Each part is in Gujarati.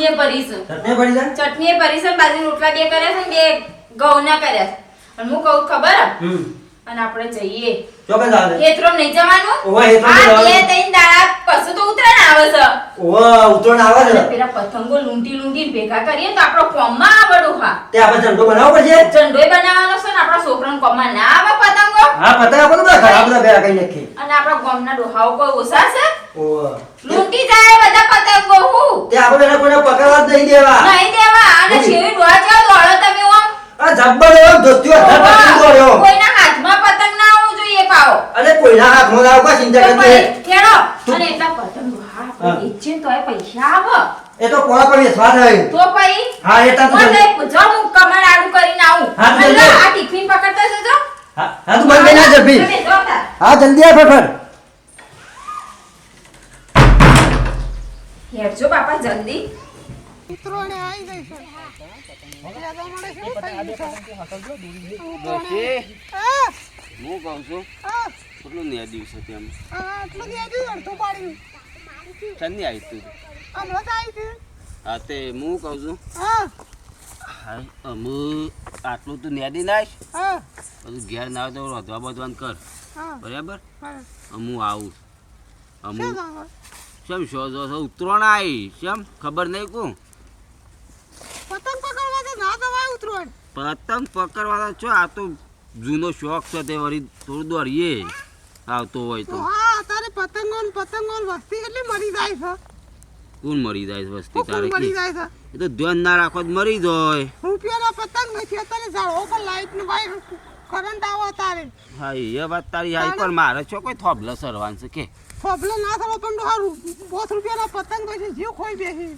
ચટણીએ ભરી છે. ચટણી ભરી છે? ચટણીએ ભરી છે, બાજરી રોટલા બે કર્યા છે ને બે ઘઉંના કર્યા છે. અને હું કહું ખબર અને આપણે જઈએ ચોકે જાવે હેતરોમ નહીં જવાનું. ઓય હેતરોમ આ બે ત્રણ દાડા પછી તો ઉતરાણ આવે છે. ઓય ઉતરાણ આવે છે. પેલા પતંગો લૂંટી ભેગા કરીએ તો આપણો કોમમાં આવડું. હા તે આપણે ઝંડો બનાવવો પડશે. ઝંડોય બનાવવાનો છે ને આપણા છોકરાને કોમમાં ના આવે પતંગો. હા પતંગ આપણે તો ખરાબ ના બેરા કઈ નાખી. અને આપણા ગામના ડોહાઓ કોઈ ઓછા છે? ઓય લૂંટી જાય બધા પતંગો. હું તે આપણે એને કોઈને પકડવા જ નહીં દેવા. નહીં દેવા. અને છેવી ડોહા જેવો દોડો તમે આમ. આ જબ્બર એવો ધોત્યો પતંગ દોડ્યો. કોઈના હાથમાં પતંગ ના આવવું જોઈએ પાવો. અરે કોઈના હાથમાં લાવ કા ચિંતા કરતી. ખેડો અને એટલા પતંગો હા આપણે ઈચ્છે તોય પૈસા આવે. એ તો કોળા પર સ્વાદ આવે. તો પછી હા એટા તો મને જો હું કમર આડું કરીને આવું. હા, તો અને જલ્દી. આ ટિફિન પકડતા જજો. હા હા તું બંધ ના જપી. તમે જો તાર. હા જલ્દી આ ફટફટ. હેડજો બાપા જલ્દી. ઉતરોણે આવી ગઈ છે. હું કહું છું હા કેટલું ને દિવસે તેમ આટલું દે દીધું અડધું પાડ્યું. ચંદી આવી તું હમણાં જ આવી હતી. હા તે હું કહું છું હા હા અમુ આટલું તું નેદી નાખ હા બધું ઘેર ના આવે તો રોધવા બોધવાનું કર હા બરાબર હા અમુ આવું અમુ શું જાણો? કેમ શો જો ઉતરોણ આવી કેમ ખબર નહીં કહું પતંગ પકડવા તો ના દવાય ઉતરોણ. પતંગ પકડવાના છો આ તો જૂનો શોખ છે તે વળી થોડું દોડીએ આવતો હોય તો તો હા તારે પતંગો ને વસ્તી કેટલી મરી જાય છે. કોણ મરી જાય છે વસ્તી કોણ તારે મરી કી જાય છે. એ તો ધ્યાન ના રાખો તો મરી જાય રૂપિયાના પતંગ નથી અત્યારે ઝાડો પર લાઈટ નું ભાઈ કરંટ આવો તારે હા એ વાત તારી આવી પણ મારે છો કોઈ થોભલો સરવાનું છે કે પ્રોબ્લેમ ના થવો પણ હારું 5 રૂપિયાના પતંગ પછી જીવ ખોઈ બેસી.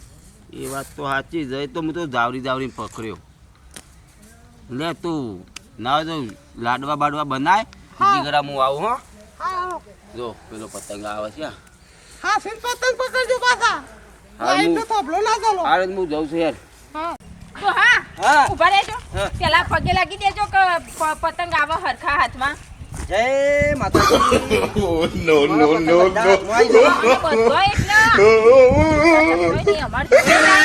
એ વાત તો સાચી જ તો હું તો જાવરી પકડ્યો લે તું ના તો લાડવા બાડવા બનાય બીજી ગરા હું આવું હો હા જો પેલો પતંગ આવે છે હા ફિર પતંગ પકડજો પાછા. હા, લાઈટ હું- નો થોભલો ના ચાલો. હારે હું જઉં છું યાર હા તો હા હા. ઊભા રહેજો. હા. પેલા પગે લાગી દેજો કે પતંગ આવે હરખા હાથમાં. જય માતાજી. no, no, no, no. બધો એટલે બધોય નહીં, અમારે તો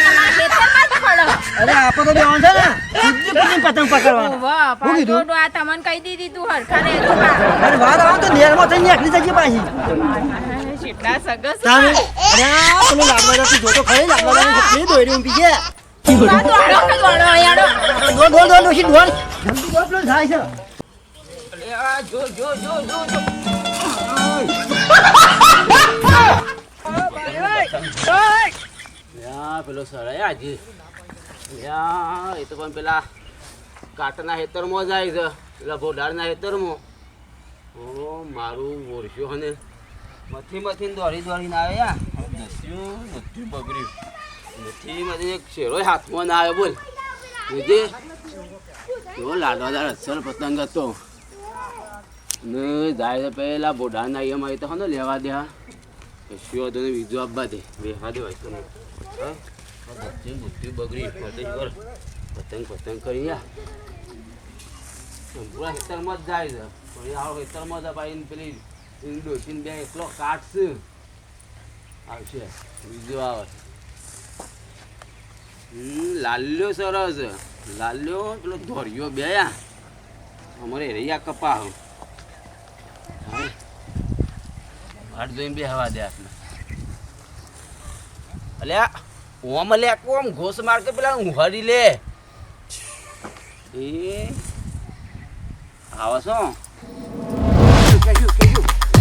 અમારા ખેતરમાં જ પડે. અરે આપો તો બેવાન છે ને. બીજી કોની પતંગ પકડવાના. વાહ, શું કીધું? પાછો આ તમને કહી દીધી તું હરખા ને તો બા. અરે વાર આવો તો નેરમાં થઈને નીકળી જજે પાછી. કેટલા સગસ તારે અરે આ પેલો લાડવા તું જોતો ખરી લાડવા કેટલી દોરી ઊંપી છે. દોડો કે દોડો યાડો. દોડ દોડ દોડ ડોશી દોડ. જલ્દી દોડ પેલો થાય છે. પેલો સરાય આજે એ તો પણ પેલા કાટના હેતરમાં જાય છે પેલા ભોડાળના હેતરમાં ઓ મારું વર્ષો ને મથી દોડીને આવે યા દસ્યું બધું બગડ્યું મથી એક શેરો હાથમાં ના આવ્યો બોલ જોજે એવો લાડવાદાર અસર પતંગ હતો ને જાય છે પેલા ભોડાળના એમાં તો ને લેવા દે કશું હતો ને બીજું આપવા દે બેહવા દે હોય તો હા બધું બગડી પતંગ કરી યા પૂરા ખેતરમાં જ જાય છે પણ આવો ખેતરમાં જ પાઈને પેલી ડોસીને બે એકલો કાઢશે આવશે બીજું આવે લાલ્યો સરસ લાલ્યો પેલો ધોરિયો બે અમારે રહ્યા કપા વાટ જોઈને બે હવા દે આપણે અલ્યા ઓમ લે કોમ ઘોસ માર કે પેલા ઉહાડી લે એ આવો છો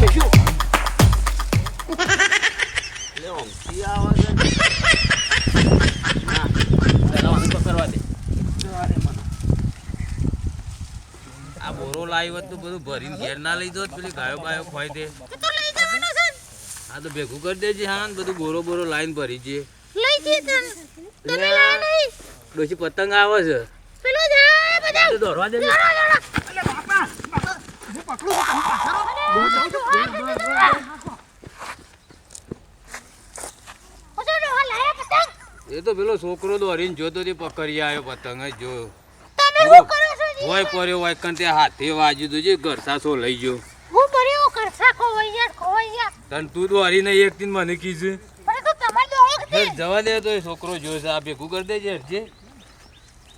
કેશું લે ઓમ થી આવો છે ના પેલા મને પકડવા દે આ બોરો લાવ્યો તો બધું ભરીને ઘેર ના લઈ જો પેલી ગાયો બાયો ખોઈ દે હા તો ભેગું કરી દેજે હા બધું બોરો લાઈન ભરી છે લઈ જી તમે લાય નહીં. ડોશી પતંગ આવે છે પેલો જાય બધા તો દોરવા દેજે એ તો પેલો છોકરો દોરીને જોતો તે પકડી આવ્યો પતંગ જ જો તમે શું કરો છો જી? હોય પડ્યો હોય કણ તે હાથે વાજ્યું તું જે ઘરસાસો લઈ ગયો હું ભર્યો કરસા ખોવૈયા તને તું દોરીને એક દિન મને કીધું પણ તો તમારે દોડો કે છે જવા દે તો એ છોકરો જોશે આ ભેગું કરી દેજે હેડજે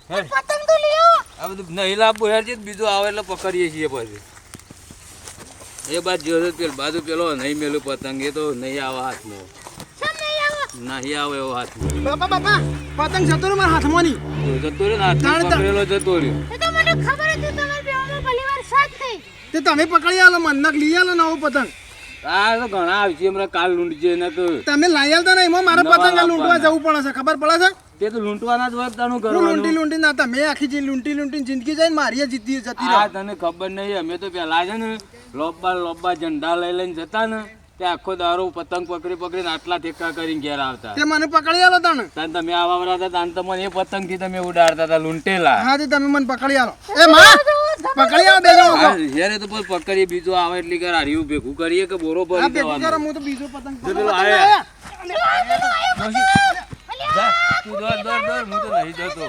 હેડ પતંગ તો લ્યો આ બધું નહીં લાવવું હેડજે બીજું આવે એટલે પકડીએ છીએ પછી એ બાદ જોશે બાજુ પેલો નહીં મેલું પતંગ એ તો નહીં આવે હાથમાં કેમ નહીં આવો નહીં આવે એવો હાથમાં બાપા પતંગ જતો રહ્યો મારા હાથમાં ની જતો રહ્યો ને હાથમાં પકડેલો જતો રહ્યો એ તો મને ખબર હતી તમારે બેઓનો પરિવાર સાથ થઈ તે તમે પકડી આલો મન્નક લઈ આલો નવો પતંગ આ તો ઘણા આવશે હમણાં કાલ લૂંટજે ને તો તમે લઈ આલતા નહીં એમાં મારે પતંગ લૂંટવા જવું પડે છે ખબર પડે છે તે તો લૂંટવાના જ વર્તાનું હું કરવાનું લૂંટી ના તમે આખી જે લૂંટી જિંદગી જાય મારી જતી જતી આ રહે તને ખબર નહીં અમે તો પેલા છે ને લોબ્બા ઝંડા લઈ લઈને જતા ને તે આખો દારૂ પતંગ પકડીને આટલા ઠેકા કરીને ઘેર આવતા તે મને પકડી આલો તને તાન તમે આવા વરાતા તાન તમને એ પતંગ થી તમે ઉડાડતા હતા લૂંટેલા હા તે તમે મને પકડી આલો એ માં પકડી આલો બે જણો યારે તો પછી પકડીએ બીજો આવે એટલે કે હાર્યું ભેગું કરીએ કે બોરો હા ભરી ભેગું કરો દેવાનું હું તો બીજો પતંગ જો પેલો આયા. જા, તું દોડ હું તો નહીં જતો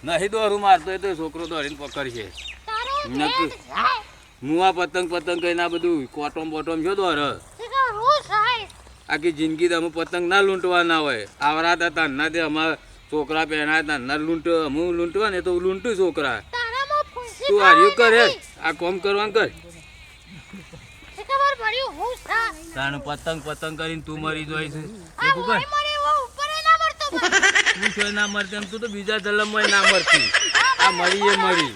નહીં દોરું મારતો એ તો છોકરો દોડીને પકડશે નક્કી હું આ પતંગ કહીને આ બધું કોટમ બોટમ છો દોર આખી જિંદગી તો અમે પતંગ ના લૂંટવાના હોય આવરા હતા તારના તે અમારા છોકરા પહેણા તારના હું લૂંટવા ને તો લૂંટું છોકરા તું હાર્યું કરે આ કોમ કરવાનું કર તાણ પતંગ કરીને તું મરી જોઈ છે ભેગું કર તું છો ના મરતી એમ તું તો બીજા જન્મમાં ના મરતી આ મરી એ મરી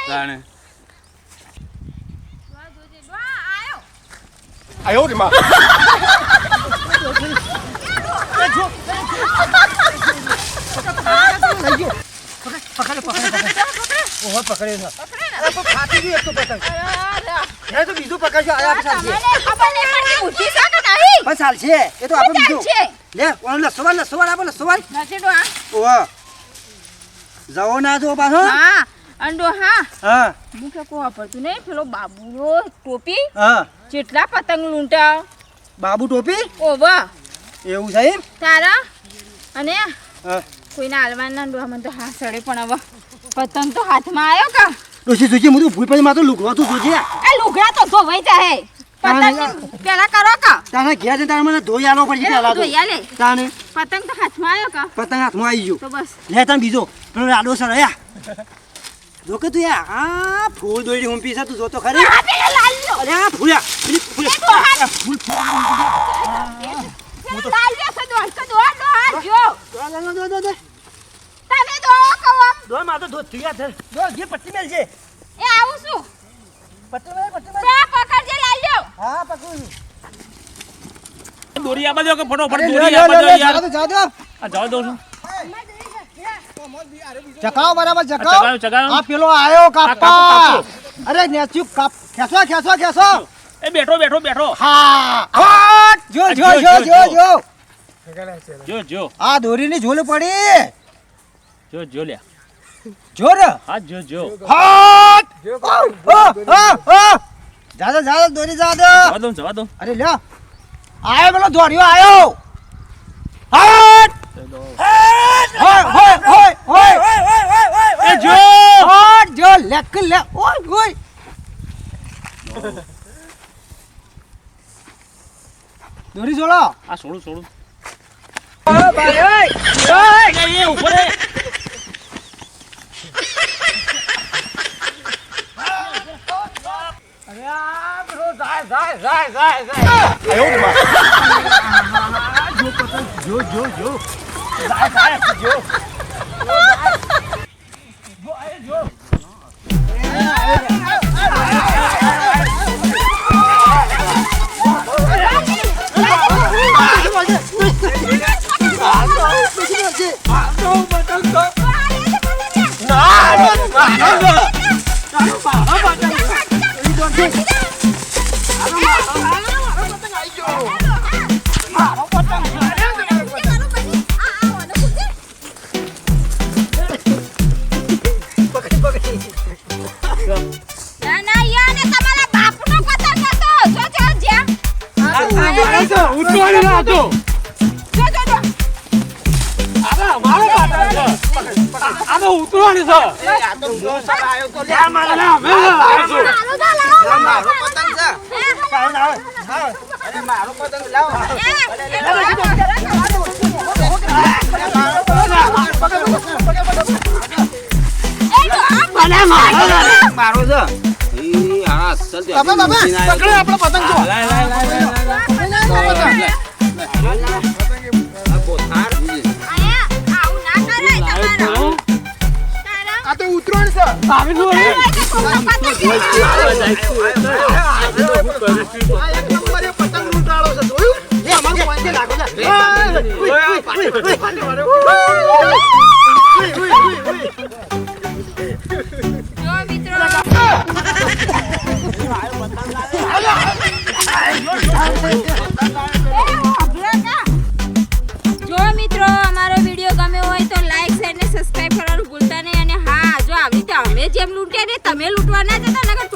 તાણે 哎呦我的妈！ ઓહો પકડે છે અરે પણ ફાટી ગયું એક તો પતંગ એ તો બીજું પકડજો આયા ચાલશે પણ ચાલશે એ તો આપણે બીજું લે ઓનો લસવાલ આપો લસવાલ ઓહો જાઓ ના જો પાછો હા ટોપી હા જેટલા પતંગ લૂંટા બાબુ ટોપી ઓવા એવું છે એમ તારા અને હા કોઈના હાલવાના ડોહામાં તો હાથ સડે પણ હવે પતંગ તો હાથમાં આવ્યો કા ડોશી જોજે હું તો ભૂલ પછી માં તો લુગવા તું જોજે એ લુગડા તો ધોવાઈ જાય પતંગ પેલા કરો કા તારે ઘેર જઈને તારે મને ધોઈ આલો પડશે પેલા તો ધોયા લે તાને પતંગ તો હાથમાં આવ્યો કા પતંગ હાથમાં આવી ગયો તો બસ લે તને બીજો પેલો રાડો સર યા જો કે તું યા આ ફૂલ દોડી હુંપી છે તું જોતો ખરી આ પેલા લાલ લો અરે આ ફૂલ્યા ફૂલ લાલ લો તો દો આ જો દો તમે દો કહો દો માં તો ધોત થયા છે દો જે પટ્ટી મેલ છે એ આવું છું પટ્ટી મેલ બે પકડજે લાલ લો હા પકડું દોરી આપવા દો કે ફટોફટ અરે દોરી લ્યો, આપવા દો લ્યો, યાર જા દો આ જવા દઉં છું ચકાવ બરાબર ચગાવ્યો, ચગાવ્યો. આ પેલો આયો કાપો, કાપા કાપો. અરે નેચ્યુ કાપ ખેસો એ બેઠો હા હટ જો જો આ દોરીની ઝોલ પડી જો લ્યા જો રે હા જો હટ જા દોરી જા દો જવા દઉં અરે લ્યો આયો પેલો દોડ્યો આયો હટ હોય એ જો હટ જો લેક લે ઓય દોરી જોડો આ છોડું ભાઈ એ ઉપર એ. અરે આ પેલો જાય 哎呦我的妈！ જો ના યાર ને તમારા બાપનો પતંગ હતો જો જ્યાં ઉતવાળી ના હતો જો આ તો ઉતવાળી છે આયો તો લે આ મારા અમે આવ્યો છું. મારો પતંગ છે અરે મારો પતંગ લાવો મારો છે ઈ આ અસલ તે બાબા પકડો આપણો પતંગ જો લાય લાય લાય લાય આ બોથાર આ તો ઉતરોણ છે આવી નો રે આ એક નંબર એ પતંગ લૂંટાળો છે જોયું એ અમારું પાંચે લાખો જો મિત્રો જો મિત્રો અમારો વિડીયો ગમ્યો હોય તો લાઈક શેર ને સબસ્ક્રાઇબ કરવાનું ભૂલતા નહીં અને હા જો આવી રીતે અમે જેમ લૂંટ્યા ને તમે લૂંટવા ના જતા નકર